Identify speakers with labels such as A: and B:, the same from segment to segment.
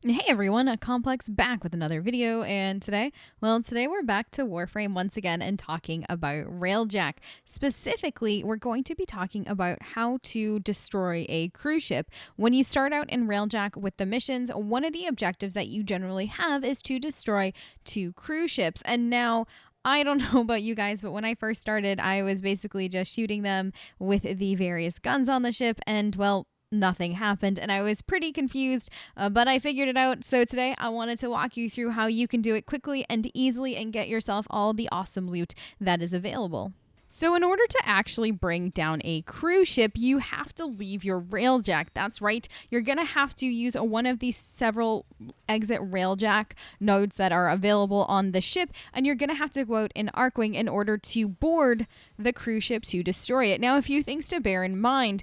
A: Hey everyone, Complex back with another video, and today we're back to Warframe once again and talking about Railjack. Specifically, we're going to be talking about how to destroy a cruise ship. When you start out in Railjack with the missions, one of the objectives that you generally have is to destroy 2 cruise ships. And now, I don't know about you guys, but when I first started, I was basically just shooting them with the various guns on the ship, and well, nothing happened and I was pretty confused, but I figured it out. So today I wanted to walk you through how you can do it quickly and easily and get yourself all the awesome loot that is available. So in order to actually bring down a cruise ship, you have to leave your railjack. That's right. You're going to have to use one of these several exit railjack nodes that are available on the ship, and you're going to have to go out in Archwing in order to board the cruise ship to destroy it. Now, a few things to bear in mind.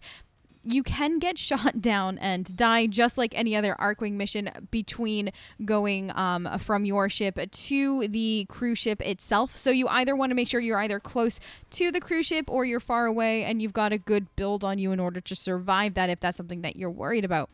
A: You can get shot down and die just like any other Archwing mission between going from your ship to the cruise ship itself. So you either want to make sure you're either close to the cruise ship or you're far away and you've got a good build on you in order to survive that if that's something that you're worried about.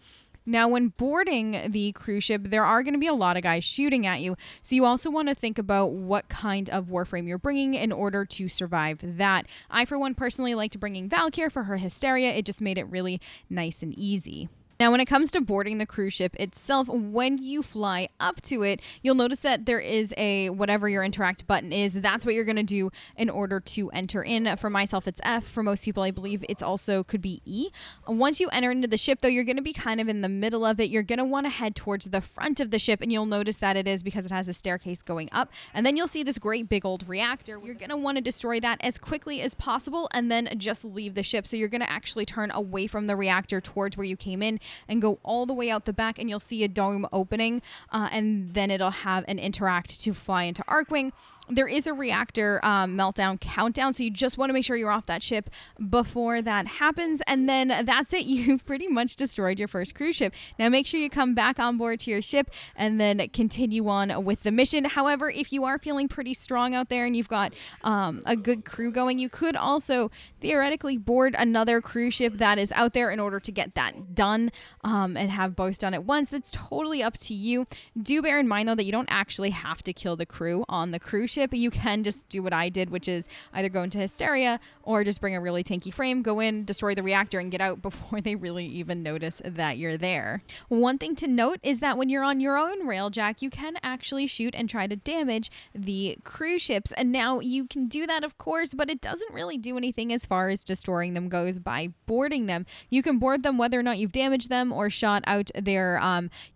A: Now, when boarding the cruise ship, there are going to be a lot of guys shooting at you. So you also want to think about what kind of Warframe you're bringing in order to survive that. I, for one, personally liked bringing Valkyr for her hysteria. It just made it really nice and easy. Now, when it comes to boarding the cruise ship itself, when you fly up to it, you'll notice that there is a whatever your interact button is. That's what you're going to do in order to enter in. For myself, it's F. For most people, I believe it's also could be E. Once you enter into the ship, though, you're going to be kind of in the middle of it. You're going to want to head towards the front of the ship, and you'll notice that it is because it has a staircase going up. And then you'll see this great big old reactor. You're going to want to destroy that as quickly as possible and then just leave the ship. So you're going to actually turn away from the reactor towards where you came in and go all the way out the back, and you'll see a dome opening, and then it'll have an interact to fly into Archwing. There is a reactor meltdown countdown, so you just want to make sure you're off that ship before that happens, and then that's it. You've pretty much destroyed your first cruise ship. Now make sure you come back on board to your ship and then continue on with the mission. However, if you are feeling pretty strong out there and you've got a good crew going, you could also theoretically board another cruise ship that is out there in order to get that done and have both done at once. That's totally up to you. Do bear in mind, though, that you don't actually have to kill the crew on the cruise ship. You can just do what I did, which is either go into hysteria or just bring a really tanky frame, go in, destroy the reactor, and get out before they really even notice that you're there. One thing to note is that when you're on your own railjack, you can actually shoot and try to damage the cruise ships. And now you can do that, of course, but it doesn't really do anything as far as destroying them goes by boarding them. You can board them whether or not you've damaged them or shot out their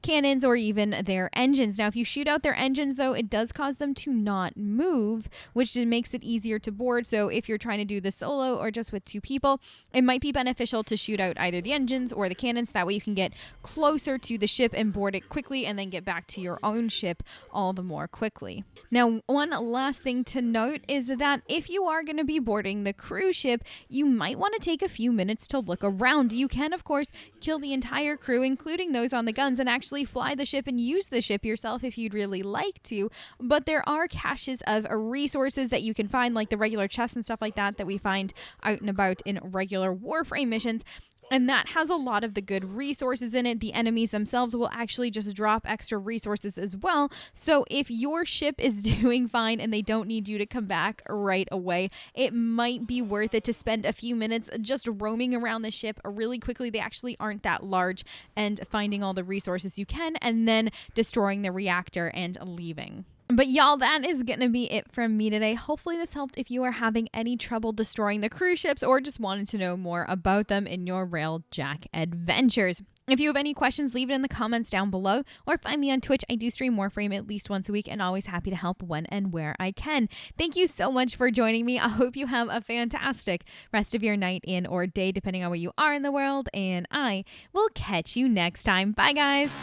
A: cannons or even their engines. Now, if you shoot out their engines, though, it does cause them to not move, which makes it easier to board. So if you're trying to do this solo or just with 2 people, it might be beneficial to shoot out either the engines or the cannons. That way you can get closer to the ship and board it quickly and then get back to your own ship all the more quickly. Now, one last thing to note is that if you are going to be boarding the cruise ship, you might want to take a few minutes to look around. You can, of course, kill the entire crew, including those on the guns, and actually fly the ship and use the ship yourself if you'd really like to. But there are caches of resources that you can find, like the regular chests and stuff like that we find out and about in regular Warframe missions. And that has a lot of the good resources in it. The enemies themselves will actually just drop extra resources as well. So if your ship is doing fine and they don't need you to come back right away, it might be worth it to spend a few minutes just roaming around the ship really quickly. They actually aren't that large, and finding all the resources you can and then destroying the reactor and leaving. But y'all, that is going to be it from me today. Hopefully this helped if you are having any trouble destroying the cruise ships or just wanted to know more about them in your Railjack adventures. If you have any questions, leave it in the comments down below or find me on Twitch. I do stream Warframe at least once a week and always happy to help when and where I can. Thank you so much for joining me. I hope you have a fantastic rest of your night and or day, depending on where you are in the world, and I will catch you next time. Bye, guys.